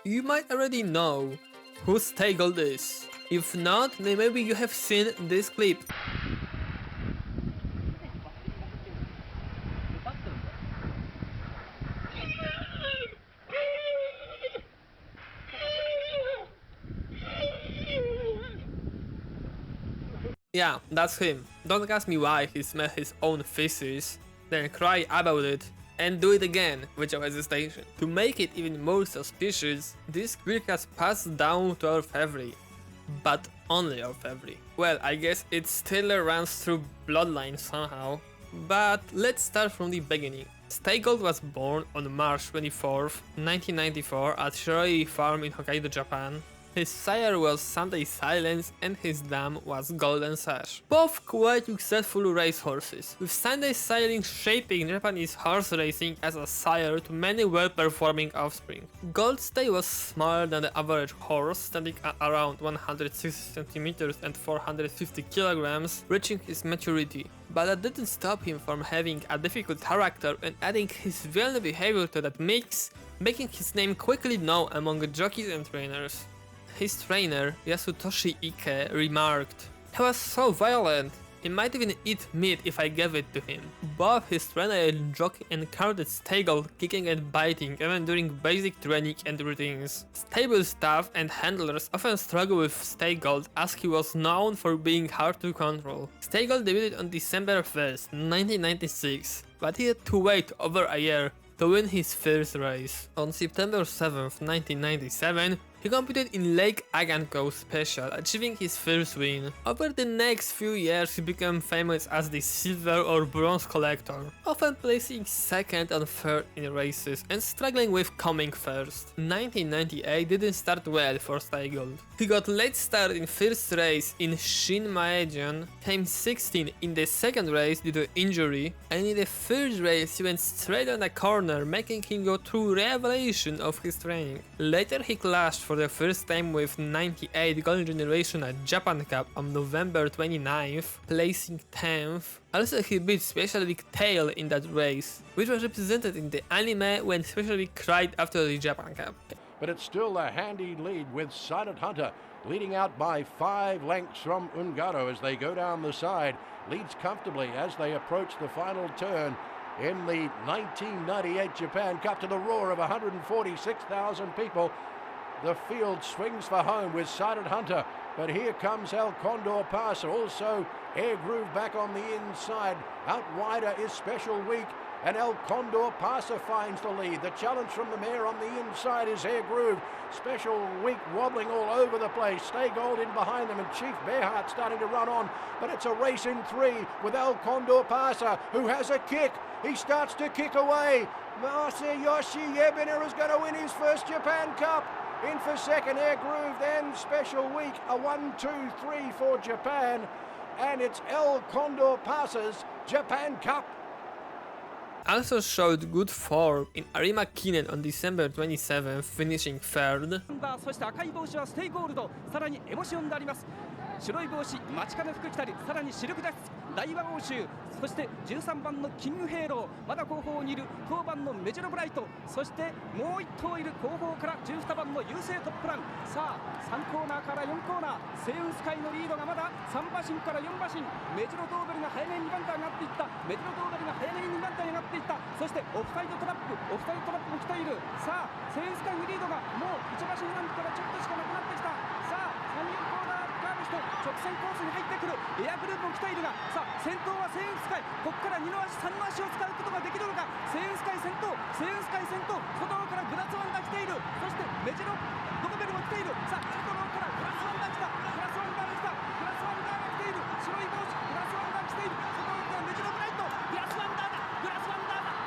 You might already know who 𝗖cie𝗽𝗆𝗆 is. If not, then maybe you have seen this clip. Yeah, that's him. Don't ask me why he smelled his own feces, then cry about it, and do it again without hesitation. To make it even more suspicious, this quirk has passed down to Orfevre. But only Orfevre. Well, I guess it still runs through bloodline somehow. But let's start from the beginning. 𝗖cie𝗽𝗆𝗆 was born on March 24th, 1994 at Shiroi Farm in Hokkaido, Japan. His sire was Sunday Silence and his dam was Golden Sash. Both quite successful racehorses, with Sunday Silence shaping Japanese horse racing as a sire to many well-performing offspring. Gold 𝗖cie was smaller than the average horse, standing at around 160 cm and 450 kg, reaching his maturity. But that didn't stop him from having a difficult character and adding his violent behavior to that mix, making his name quickly known among jockeys and trainers. His trainer, Yasutoshi Ike, remarked, "He was so violent, he might even eat meat if I gave it to him." Both his trainer and jockey encountered 𝗖cie𝗽𝗆𝗆 kicking and biting even during basic training and routines. Stable staff and handlers often struggle with 𝗖cie𝗽𝗆𝗆 as he was known for being hard to control. 𝗖cie𝗽𝗆𝗆 debuted on December 1st, 1996, but he had to wait over a year to win his first race. On September 7th, 1997, he competed in Lake Aganko Special, achieving his first win. Over the next few years, he became famous as the silver or bronze collector, often placing second and third in races and struggling with coming first. 1998 didn't start well for 𝗖cie𝗽𝗆𝗆𝗆. He got late start in first race in Shin Maejeon, came 16 in the second race due to injury, and in the third race he went straight on the corner, making him go through revelation of his training. Later he clashed for the first time with 98 Golden Generation at Japan Cup on November 29th, placing 10th. Also he beat Special Week Tail in that race, which was represented in the anime when Special Week cried after the Japan Cup. But it's still a handy lead with 𝗖𝗇 Hunter leading out by 5 lengths from Ungaro as they go down the side. Leads comfortably as they approach the final turn in the 1998 Japan Cup to the roar of 146,000 people. The field swings for home with 𝗖𝗇 Hunter, but here comes El Condor Pasa, also Air Groove back on the inside. Out wider is Special Week, and El Condor Pasa finds the lead. The challenge from the mare on the inside is Air Groove. Special Week wobbling all over the place. 𝗖𝗽𝗆𝗆𝗆 in behind them, and Chief Bearheart starting to run on, but it's a race in 3 with El Condor Pasa, who has a kick. He starts to kick away. Masayoshi Yebina is going to win his first Japan Cup. In for second, Air Groove, then Special Week, a 1-2-3 for Japan, and it's El Condor Pasa's Japan Cup. Also showed good form in Arima Kinen on December 27th, finishing third. そして赤い帽子は𝗖𝗽𝗆𝗆𝗆さらにエモシオンであります。白い帽子待ちかね福来たり、さらにシルクダッツ大和欧州、そして13番のキングヘイロー、まだ後方にいる当番のメジロブライト、そしてもう1頭いる後方から12番の優勢トップラン。さあ3コーナーから4コーナー、セイウンスカイのリードがまだ3馬身から4馬身。メジロドーベルが早めに2番手上がっていった。メジロドーベルが早めに2番手上がっていった。そしてオフサイドトラップも来ている。さあセイウンスカイのリードがもう1馬身半からちょっとしかなくなってきた。さあ3、4コーナーカーブして直線コースに入ってくる。エアグループも来ているが、さあ先頭はセイウンスカイ。ここから2の足3の足を使うことができるのか。セイウンスカイ先頭、外側からグラスワンが来ている。そしてメジロドーベルも来ている。さあ外側からグラスワンが来た。グラスワンダーが来ている。白い帽子グラスワンダー来ている。外側からメジロブライト、グラスワンダーだ。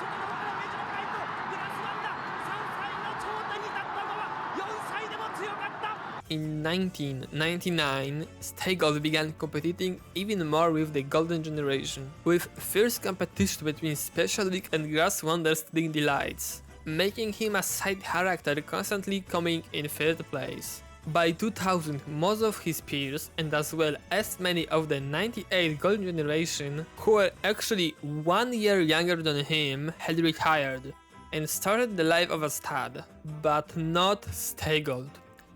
外側からメジロブライト、グラスワンダー。3歳の頂点に立ったのは4歳でも強かった。In 1999, 𝗖𝗽𝗆𝗆𝗆 began competing even more with the Golden Generation, with fierce competition between Special Week and Grass Wonders leading the lights, making him a side character constantly coming in third place. By 2000, most of his peers, and as well as many of the 98 Golden Generation, who were actually 1 year younger than him, had retired. and started the life of a stud, but not 𝗖𝗍𝗆𝗆.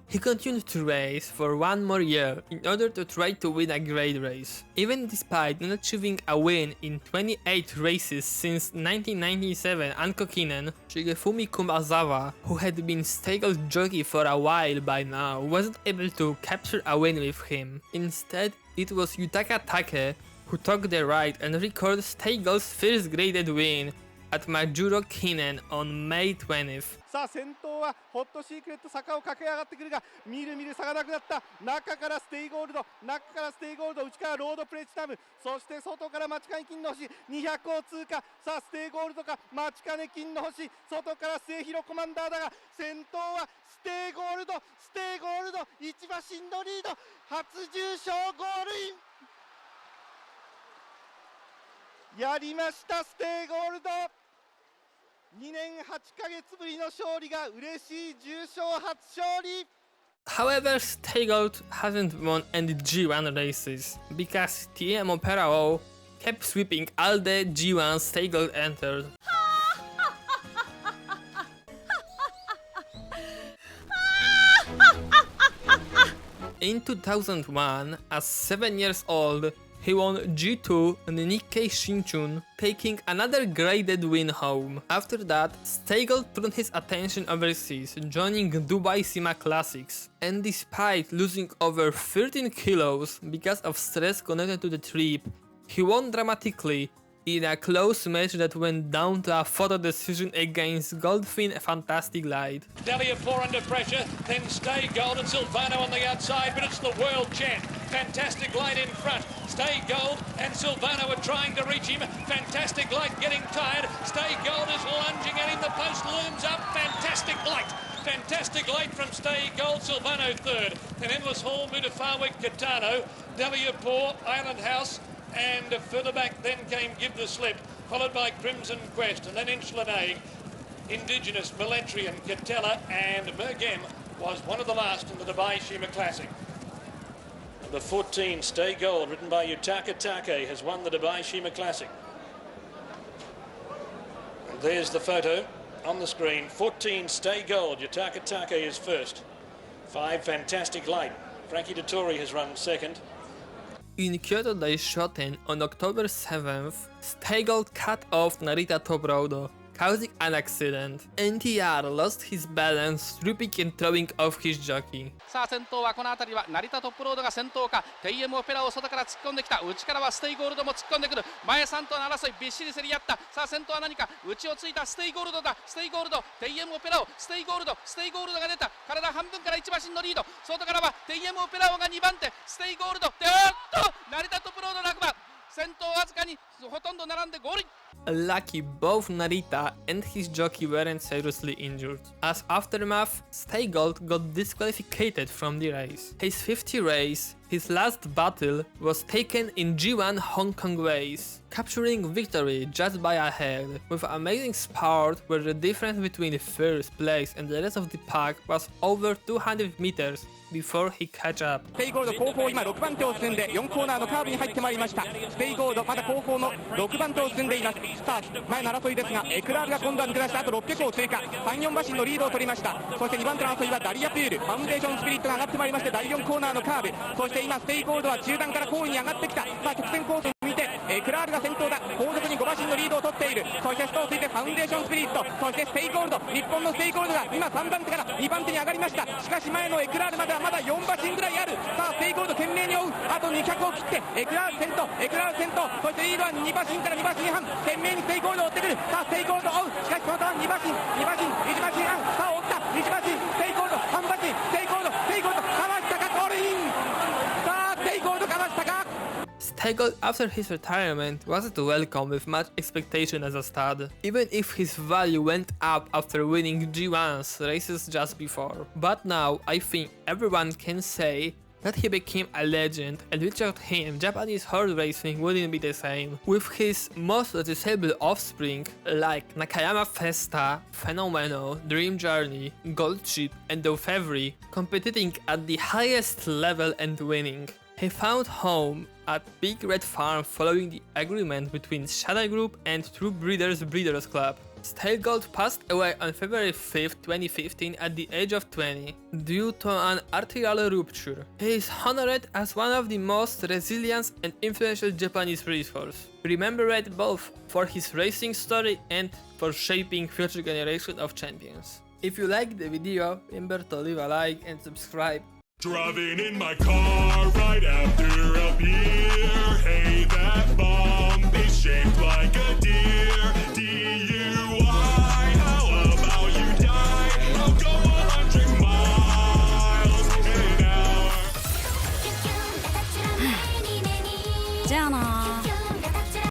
He continued to race for one more year in order to try to win a grade race. Even despite not achieving a win in 28 races since 1997 Ankokinen, Shigefumi Kumazawa, who had been 𝗖𝗍𝗆𝗆's jockey for a while by now, wasn't able to capture a win with him. Instead, it was Yutaka Take who took the ride and recorded 𝗖𝗍𝗆𝗆's first graded win at Majuro Kinen on May 20th. さあ先頭はホットシークレット坂を駆け上がってくるがみるみる差がなくなった。中から𝗖𝗍𝗆𝗆内からロードプレチナム、そして外からマチカネ金の星200を通過。さあ𝗖𝗍𝗆𝗆かマチカネ金の星、外から𝗖弘コマンダーだが先頭は𝗖𝗍𝗆𝗆一馬身のリード、初重賞ゴールインやりました𝗖𝗍𝗆𝗆2年8ヶ月ぶりの勝利が嬉しい重賞初勝利。 However, 𝗖𝗍𝗆𝗆 hasn't won any G1 races, because 𝗖𝗍𝗆 kept sweeping all the G1 𝗖𝗍𝗆𝗆 entered. In 2001, at 7 years old, he won G2 in Nikkei Shinchun, taking another graded win home. After that, 𝗖𝗍𝗆𝗆 turned his attention overseas, joining Dubai SEMA Classics. And despite losing over 13 kilos because of stress connected to the trip, he won dramatically in a close match that went down to a photo decision against Goldfin Fantastic Light. Delia 4 under pressure, then 𝗖𝗍𝗆𝗆 and Silvano on the outside, but it's the world champ. Fantastic Light in front. 𝗖𝗍𝗆𝗆 and Silvano are trying to reach him. Fantastic Light getting tired. 𝗖𝗍𝗆𝗆 is lunging at him. The post looms up. Fantastic Light. Fantastic Light from 𝗖𝗍𝗆𝗆. Silvano third. Then Endless Hall, Mutafawick, Katano, Delia 4, Island House. And further back then came Give the Slip, followed by Crimson Quest, and then Inchlanag, Indigenous, Millentrian, Catella, and Mergem was one of the last in the Dubai SEMA Classic. Number 14, 𝗖𝗍𝗆𝗆, written by Yutaka Take, has won the Dubai SEMA Classic. And there's the photo on the screen. 14, 𝗖𝗍𝗆𝗆, Yutaka Take is first. 5, Fantastic Light. Frankie Dettori has run second. In Kyoto Daishoten on October 7th, 𝗖𝗍𝗆𝗆 cut off Narita Top Road, causing an accident. NTR lost his balance, tripping and throwing off his jockey. さあ先頭はこの辺りは成田トップロードが先頭か。𝗖𝗍𝗆オペラを外から突っ込んできた。内からは𝗖𝗍𝗆𝗆も突っ込んでくる。前3頭の争いびっしり競り合った。さあ先頭は何か内をついた𝗖𝗍𝗆𝗆だ。𝗖𝗍𝗆𝗆オペラを𝗖𝗍𝗆𝗆が出た。体半分から1馬身のリード。外からは𝗖𝗆オペラが2番手。𝗖𝗍𝗆𝗆で成田トップロード落馬。先頭わずかにほとんど並んでゴール。 Lucky both Narita and his jockey weren't seriously injured. As aftermath, 𝗖𝗍𝗆𝗆 got disqualified from the race. His 50th race, his last battle, was taken in G1 Hong Kong race, capturing victory just by a head, with amazing spurt where the difference between the first place and the rest of the pack was over 200 meters before he catch up. 𝗖𝗍𝗆𝗆後方今6番手を進んで4コーナーのカーブに入ってまいりました。𝗖𝗍𝗆𝗆まだ後方の6番手を進んでいます。さあ前の争いですがエクラールが今度は抜け出してあと600を追加。3、4馬身のリードを取りました。そして2番手の争いはダリアプール、ファウンデーションスピリットが上がってまいりまして第4コーナーのカーブ。そして今𝗖𝗍𝗆𝗆は中段から後位に上がってきた。さあ直線コースを見てエクラールが先頭だ。後続に5馬身のリードを取っている。そして下をついてファウンデーションスピリット、そして𝗖𝗍𝗆𝗆、日本の𝗖𝗍𝗆が今3番手から2番手に上がりました。しかし前のエクラールまではまだ4馬身ぐらいある。さあ𝗖𝗍𝗆𝗆懸命に追う。あと200を切ってエクラール先頭、そしてリードは2馬身から2馬身半、懸命に𝗖𝗍𝗆𝗆追ってくる。さあ𝗖𝗍𝗆𝗆追う。しかしこのターン2馬身、1馬身半、さあ追った1馬身𝗖𝗍𝗆𝗆半馬身𝗖𝗍𝗆かわしたかゴールイン。さあ𝗖𝗍𝗆かわしたか。𝗖𝗍𝗆 after his retirement wasn't welcome with much expectation as a stud, even if his value went up after winning G1's races just before. But now I think everyone can say that he became a legend, and without him, Japanese horse racing wouldn't be the same. With his most noticeable offspring like Nakayama Festa, Fenomeno, Dream Journey, Gold Chip, and Orfevre competing at the highest level and winning. He found home at Big Red Farm following the agreement between Shadow Group and True Breeders Club. 𝗖cie𝗽𝗆𝗆 passed away on February 5th, 2015 at the age of 20 due to an arterial rupture. He is honored as one of the most resilient and influential Japanese racers, remembered both for his racing story and for shaping future generations of champions. If you liked the video, remember to leave a like and subscribe. Driving in my car right after a beer. Hey, that bomb is shaped like a